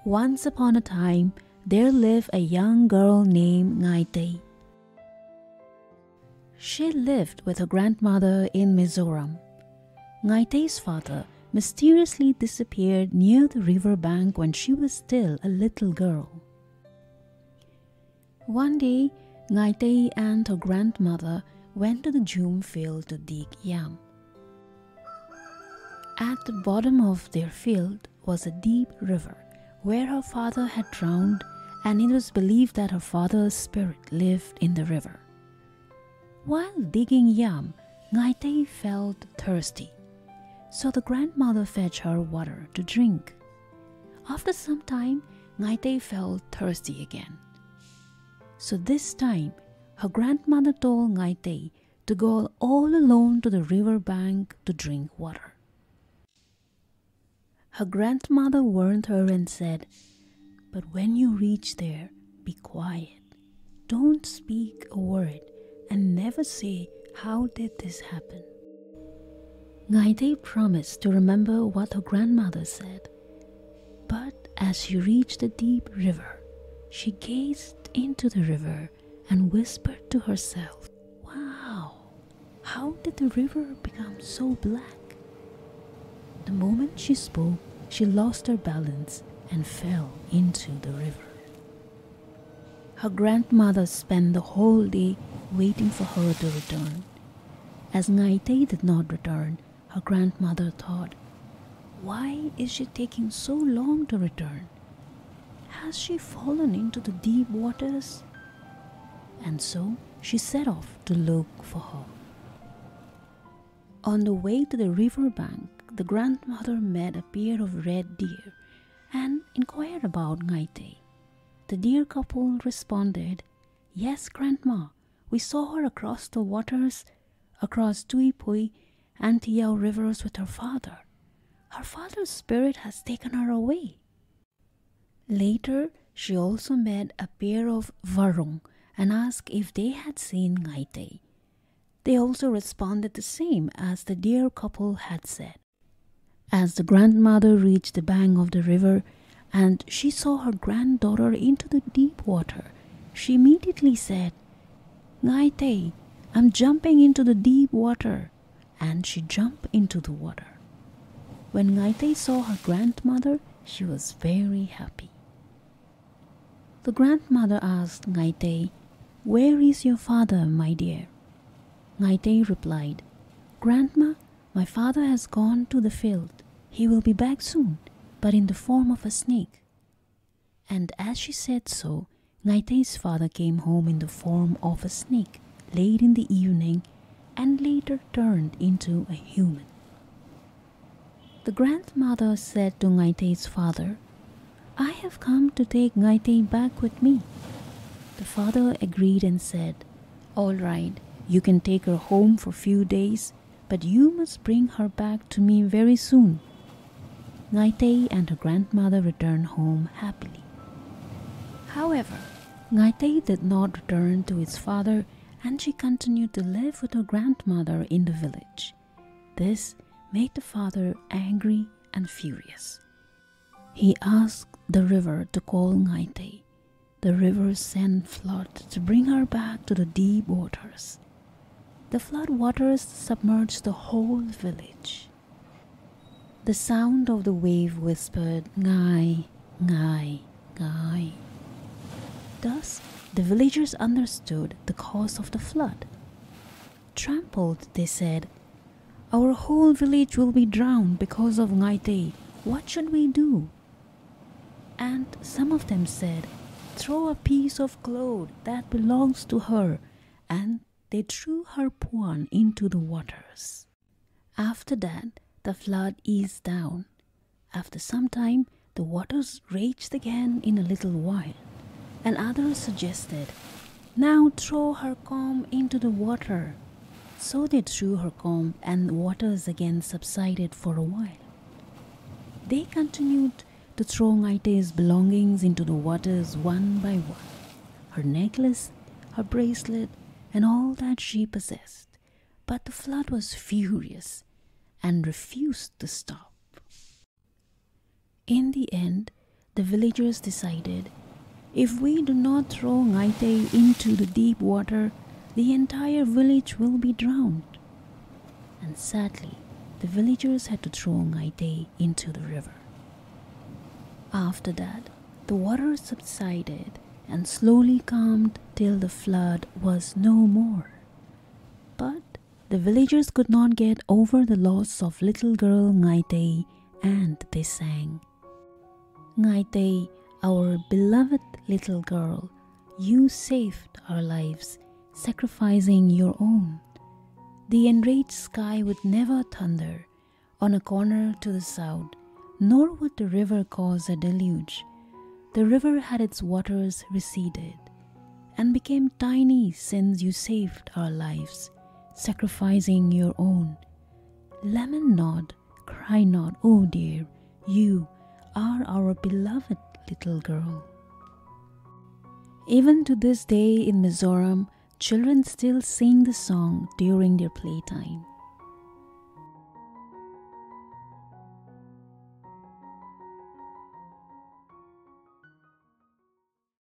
Once upon a time, there lived a young girl named Ngaiteii. She lived with her grandmother in Mizoram. Ngaitei's father mysteriously disappeared near the river bank when she was still a little girl. One day, Ngaiteii and her grandmother went to the Jhum field to dig yam. At the bottom of their field was a deep river where her father had drowned, and it was believed that her father's spirit lived in the river. While digging yam, Ngaiteii felt thirsty, so the grandmother fetched her water to drink. After some time, Ngaiteii felt thirsty again. So this time, her grandmother told Ngaiteii to go all alone to the river bank to drink water. Her grandmother warned her and said, "But when you reach there, be quiet. Don't speak a word and never say, 'How did this happen?'" Ngaiteii promised to remember what her grandmother said. But as she reached the deep river, she gazed into the river and whispered to herself, "Wow, how did the river become so black?" The moment she spoke, she lost her balance and fell into the river. Her grandmother spent the whole day waiting for her to return. As Ngaiteii did not return, her grandmother thought, "Why is she taking so long to return? Has she fallen into the deep waters?" And so she set off to look for her. On the way to the river bank, the grandmother met a pair of red deer and inquired about Ngaiteii. The deer couple responded, "Yes, Grandma, we saw her across the waters, across Tuipui and Tiao rivers with her father. Her father's spirit has taken her away." Later, she also met a pair of Varung and asked if they had seen Ngaiteii. They also responded the same as the deer couple had said. As the grandmother reached the bank of the river and she saw her granddaughter into the deep water, she immediately said, "Ngaiteii, I'm jumping into the deep water," and she jumped into the water. When Ngaiteii saw her grandmother, she was very happy. The grandmother asked Ngaiteii, "Where is your father, my dear?" Ngaiteii replied, "Grandma, my father has gone to the field. He will be back soon, but in the form of a snake." And as she said so, Ngaitei's father came home in the form of a snake late in the evening and later turned into a human. The grandmother said to Ngaitei's father, "I have come to take Ngaiteii back with me." The father agreed and said, "All right, you can take her home for a few days, but you must bring her back to me very soon." Ngaiteii and her grandmother returned home happily. However, Ngaiteii did not return to his father, and she continued to live with her grandmother in the village. This made the father angry and furious. He asked the river to call Ngaiteii. The river sent flood to bring her back to the deep waters. The flood waters submerged the whole village. The sound of the wave whispered, "Ngai, Ngai, Ngai." Thus, the villagers understood the cause of the flood. Trampled, they said, "Our whole village will be drowned because of Ngaiteii. What should we do?" And some of them said, "Throw a piece of cloth that belongs to her," and they threw her puan into the waters. After that, the flood eased down. After some time, the waters raged again in a little while, and others suggested, "Now throw her comb into the water." So they threw her comb, and the waters again subsided for a while. They continued to throw Ngaitei's belongings into the waters one by one. Her necklace, her bracelet, and all that she possessed. But the flood was furious and refused to stop. In the end, the villagers decided, if we do not throw Ngaiteii into the deep water, the entire village will be drowned. And sadly, the villagers had to throw Ngaiteii into the river. After that, the water subsided and slowly calmed till the flood was no more. But the villagers could not get over the loss of little girl Ngaiteii, and they sang, Ngaiteii, our beloved little girl, you saved our lives, sacrificing your own. The enraged sky would never thunder on a corner to the south, nor would the river cause a deluge. The river had its waters receded and became tiny since you saved our lives, sacrificing your own. Lament not, cry not, oh dear, you are our beloved little girl. Even to this day in Mizoram, children still sing the song during their playtime.